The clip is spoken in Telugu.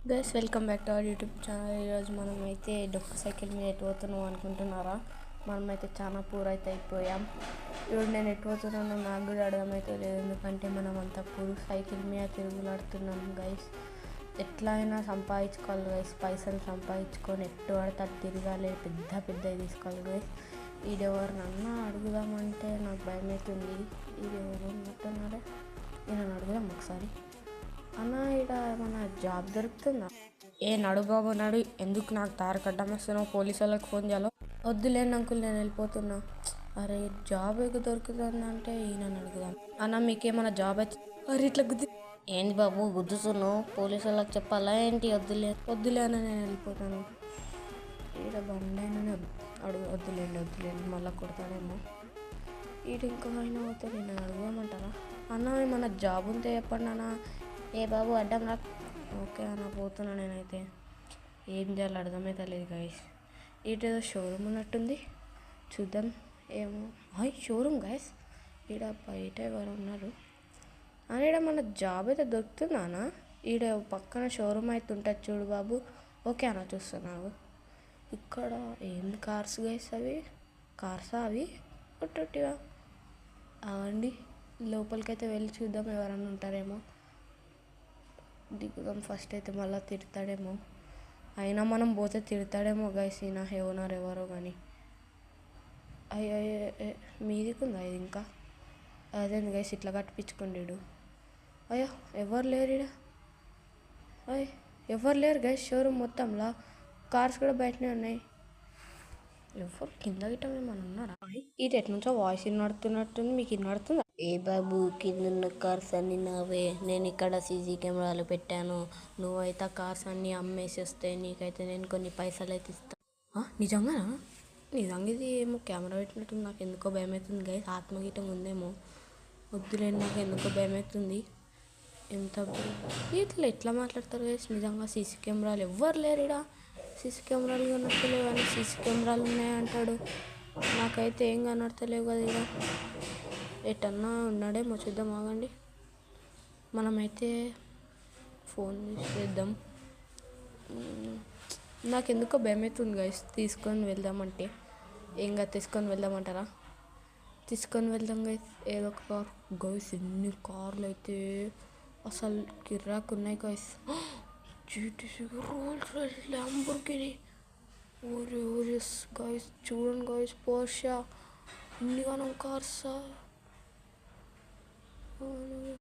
Guys welcome back to our YouTube channel. ఈరోజు మనమైతే డొక్క సైకిల్ మీద ఎటు పోతున్నాం అనుకుంటున్నారా? మనమైతే చాలా పూర్ అయితే అయిపోయాం. ఇప్పుడు నేను ఎటు పోతున్నానో నాకు కూడా అర్థమైతే లేదు, ఎందుకంటే మనం అంతా పూర్ సైకిల్ మీద తిరుగులాడుతున్నాం గైస్. ఎట్లా అయినా సంపాదించుకోవాలి గైస్, పైసలు సంపాదించుకొని ఎట్టు పడితే అటు తిరగాలి, పెద్ద పెద్దవి తీసుకోవాలి గైస్. ఈడెవరినన్నా అడుగుదామంటే నాకు భయం అవుతుంది. ఈడెవరు ఉన్నట్టున్నారే, నేను అడుగుదాం ఒకసారి. అన్న ఇక్కడ ఏమన్నా జాబ్ దొరుకుతుందా? ఏ నడు బాబు నడు, ఎందుకు నాకు తారకడ్డం వస్తున్నావు? పోలీసు వాళ్ళకి ఫోన్ చేయాలో? వద్దులేండి అంకుల్, నేను వెళ్ళిపోతున్నా. అరే జాబ్ ఎక్కడ దొరుకుతుందంటే ఈయన అడుగుదాం. అన్న మీకేమన్నా జాబ్ అయితే? అరే ఇట్లా గుద్ది ఏంది బాబు గుద్దుతున్నావు? పోలీసు వాళ్ళకి చెప్పాలా ఏంటి? వద్దులే అన్న, నేను వెళ్ళిపోతాను. ఈడ బండైనా వద్దులేండి మళ్ళీ కొడతాడేమో. ఈడ ఇంకో అయినా పోతే నేను అడగమంటారా? అన్న ఏమన్నా జాబ్ ఉంటే చెప్పండి అన్న. ఏ బాబు అడ్డం రా. ఓకే అన్న పోతున్నా నేనైతే. ఏం చేయాలి అర్థమైతే లేదు గైస్. ఇటేదో షోరూమ్ ఉన్నట్టుంది, చూద్దాం. ఏమో షోరూమ్ గైస్. ఈడ బయట ఎవరు ఉన్నారు? అని ఈడ మన జాబ్ అయితే దొరుకుతుందా అన్న? ఈడ పక్కన షోరూమ్ అయితే ఉంటుంది చూడు బాబు. ఓకే అన్న చూస్తున్నావు. ఇక్కడ ఏం కార్స్ గైస్? అవి కార్సా? అవి ఒట్టొట్టివా? అవండి, లోపలికైతే వెళ్ళి చూద్దాం, ఎవరన్నా ఉంటారేమో. దిగుదాం ఫస్ట్ అయితే, మళ్ళీ తిడతాడేమో. అయినా మనం పోతే తిడతాడేమో గైస్, ఈయన ఓనర్ ఎవరో కానీ. అయ్యో మీదికుందా ఇది ఇంకా? అదేంది గైస్ ఇట్లా కట్టించుకోండి. అయ్యో ఎవరు లేరు ఇడ. ఎవరు లేరు గైస్ షోరూమ్ మొత్తంలో. కార్స్ కూడా బయటనే ఉన్నాయి. ఎవరు కింద గిట్టం ఏమన్నా ఉన్నారా? ఇది ఎట్నుంచో వాయిస్ వినడుతున్నట్టుంది, మీకు వినడుతుందా? ఏ బాబు కింద కార్స్ అన్నీ నావే, నేను ఇక్కడ సీసీ కెమెరాలు పెట్టాను. నువ్వైతే కార్స్ అన్నీ అమ్మేసి వస్తే నీకైతే నేను కొన్ని పైసలు అయితే ఇస్తాను. నిజంగా ఇది ఏమో కెమెరా పెట్టినట్టు. నాకు ఎందుకో భయం అవుతుంది గైస్, ఆత్మగీతం ఉందేమో. వద్దులేండి, నాకు ఎందుకో భయం అవుతుంది. ఎంత ఇట్లా ఎట్లా మాట్లాడతారు గైస్? నిజంగా సీసీ కెమెరాలు ఎవ్వరు లేరు ఇక్కడ. సీసీ కెమెరాలు కనడతలేవు అని సీసీ కెమెరాలు ఉన్నాయంటాడు. నాకైతే ఏం కనడతలేవు కదా ఇక్కడ. ఎటన్నా ఉన్నాడేమో, చూద్దాం ఆగండి. మనమైతే ఫోన్ చేద్దాం. నాకెందుకో భయం అవుతుంది గైస్ తీసుకొని వెళ్దామంటే. ఏంగా తీసుకొని వెళ్దామంటారా? తీసుకొని వెళ్దాం గైస్, ఏదో ఒక కార్. గైస్ ఎన్ని కార్లు అయితే అసలు కిర్రాకు ఉన్నాయి guys. GTC, Rolls Royce, Lamborghini. ఓరే గైస్ చూడండి గైస్, పోర్షా, ఇన్ని కాలం కార్సా.